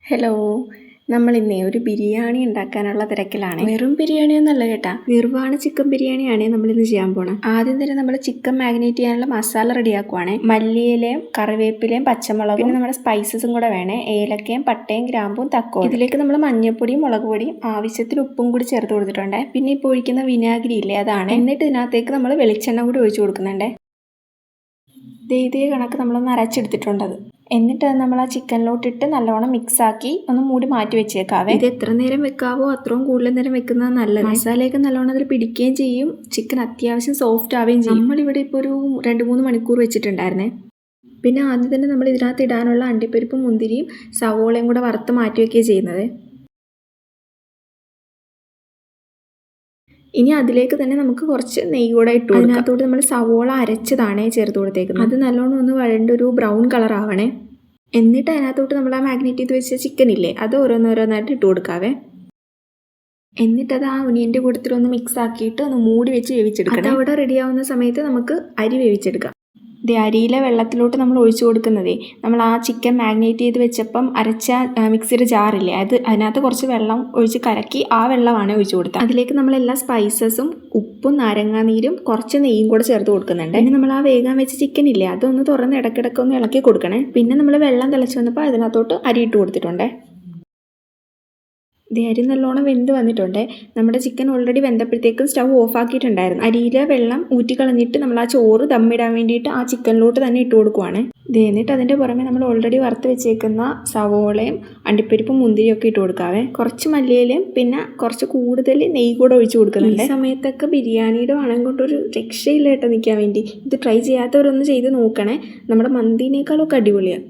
Hello, നമ്മളിന്നേ ഒരു ബിരിയാണി ഉണ്ടാക്കാനുള്ള തിരക്കിലാണ്. വെറും ബിരിയാണി ഒന്നല്ല കേട്ടാ, നിർവാണ ചിക്കൻ ബിരിയാണിയാണ് നമ്മളിന്ന് ചെയ്യാൻ പോണത്. ആദ്യം തന്നെ നമ്മൾ ചിക്കൻ മാഗ്നേറ്റ് ചെയ്യാനുള്ള മസാല റെഡിയാക്കുവാണ്. മല്ലിയിലയും കറിവേപ്പിലയും പച്ചമുളകും പിന്നെ നമ്മുടെ സ്പൈസസും കൂടെ വേണേ. ഏലക്കയും പട്ടയും ഗ്രാമ്പും തക്കോലും. ഇതിലേക്ക് നമ്മൾ മഞ്ഞൾപ്പൊടിയും മുളക് പൊടിയും ആവശ്യത്തിന് ഉപ്പും കൂടി ചേർത്ത് കൊടുത്തിട്ടുണ്ട്. പിന്നെ ഇപ്പോൾ ഒഴിക്കുന്ന വിനാഗിരി ഇല്ലേ, അതാണ്. എന്നിട്ട് ഇതിനകത്തേക്ക് നമ്മൾ വെളിച്ചെണ്ണ കൂടി ഒഴിച്ചു കൊടുക്കുന്നുണ്ട്. ഇതേ കണക്ക് നമ്മളൊന്ന് അരച്ചെടുത്തിട്ടുണ്ടത്. എന്നിട്ട് അത് നമ്മൾ ആ ചിക്കനിലോട്ടിട്ട് നല്ലോണം മിക്സാക്കി ഒന്ന് മൂടി മാറ്റി വെച്ചേക്കാവേ. ഇത് എത്ര നേരം വെക്കാവോ അത്രയും കൂടുതൽ നേരം വെക്കുന്നത് നല്ലത്. മസാലയൊക്കെ നല്ലോണം അതിൽ പിടിക്കുകയും ചെയ്യും, ചിക്കൻ അത്യാവശ്യം സോഫ്റ്റ് ആവുകയും ചെയ്യും. നമ്മളിവിടെ ഇപ്പോൾ ഒരു 2-3 മണിക്കൂർ വെച്ചിട്ടുണ്ടായിരുന്നേ. പിന്നെ ആദ്യം തന്നെ നമ്മൾ ഇതിനകത്ത് ഇടാനുള്ള അണ്ടിപ്പരിപ്പും മുന്തിരിയും സവോളയും കൂടെ വറുത്ത് മാറ്റി വയ്ക്കുകയാണ് ചെയ്യുന്നത്. ഇനി അതിലേക്ക് തന്നെ നമുക്ക് കുറച്ച് നെയ്യ് കൂടെ ഇട്ട് കൊടുക്കാം. അതിനകത്തോട്ട് നമ്മൾ സവോള അരച്ചതാണേ ചേർത്ത് കൊടുത്തേക്കുന്നത്. അത് നല്ലോണം ഒന്ന് വഴണ്ട് ഒരു ബ്രൗൺ കളർ ആവണേ. എന്നിട്ട് അതിനകത്തോട്ട് നമ്മൾ ആ മാഗ്നേറ്റ് ചെയ്ത് വെച്ച ചിക്കൻ ഇല്ലേ, അത് ഓരോന്നോരോന്നായിട്ട് ഇട്ട് കൊടുക്കാവേ. എന്നിട്ടത് ആ ഒനിയൻ്റെ കൂട്ടത്തിലൊന്ന് മിക്സ് ആക്കിയിട്ട് ഒന്ന് മൂടി വെച്ച് വേവിച്ചെടുക്കണം. അവിടെ റെഡി ആവുന്ന സമയത്ത് നമുക്ക് അരി വേവിച്ചെടുക്കാം. അരിയിലെ വെള്ളത്തിലോട്ട് നമ്മൾ ഒഴിച്ചു കൊടുക്കുന്നതേ, നമ്മൾ ആ ചിക്കൻ മാഗ്നേറ്റ് ചെയ്ത് വെച്ചപ്പം അരച്ച മിക്സിയുടെ ജാറില്ലേ, അതിനകത്ത് കുറച്ച് വെള്ളം ഒഴിച്ച് കലക്കി ആ വെള്ളമാണ് ഒഴിച്ചു കൊടുത്തത്. അതിലേക്ക് നമ്മൾ എല്ലാ സ്പൈസസും ഉപ്പും നാരങ്ങാനീരും കുറച്ച് നെയ്യും കൂടെ ചേർത്ത് കൊടുക്കുന്നുണ്ട്. പിന്നെ നമ്മൾ ആ വേഗം വെച്ച ചിക്കൻ ഇല്ലേ, അതൊന്ന് തുറന്ന് ഇടയ്ക്കിടയ്ക്കൊന്ന് ഇളക്കി കൊടുക്കണേ. പിന്നെ നമ്മൾ വെള്ളം തിളച്ച് വന്നപ്പോൾ അതിനകത്തോട്ട് അരി ഇട്ട് കൊടുത്തിട്ടുണ്ട്. അരി നല്ലോണം വെന്ത് വന്നിട്ടുണ്ട്. നമ്മുടെ ചിക്കൻ ഓൾറെഡി വെന്തപ്പോഴത്തേക്കും സ്റ്റൗ ഓഫ് ആക്കിയിട്ടുണ്ടായിരുന്നു. അരിയിലെ വെള്ളം ഊറ്റിക്കളഞ്ഞിട്ട് നമ്മൾ ആ ചോറ് ദമ്മിടാൻ വേണ്ടിയിട്ട് ആ ചിക്കനിലോട്ട് തന്നെ ഇട്ട് കൊടുക്കുവാണ്. എന്നിട്ട് അതിൻ്റെ പുറമെ നമ്മൾ ഓൾറെഡി വറുത്ത് വെച്ചേക്കുന്ന സവോളയും അണ്ടിപ്പരിപ്പും മുന്തിരിയും ഒക്കെ ഇട്ട് കൊടുക്കാവേ. കുറച്ച് മല്ലിയിലയും പിന്നെ കുറച്ച് കൂടുതൽ നെയ്യ് കൂടെ ഒഴിച്ച് കൊടുക്കുന്നുണ്ട്. ഈ സമയത്തൊക്കെ ബിരിയാണിയുടെ മണം കൊണ്ടൊരു രക്ഷയില്ല കേട്ടോ നിൽക്കാൻ വേണ്ടി. ഇത് ട്രൈ ചെയ്യാത്തവരൊന്ന് ചെയ്ത് നോക്കണേ. നമ്മുടെ മന്തിനേക്കാളൊക്കെ അടിപൊളിയാണ്.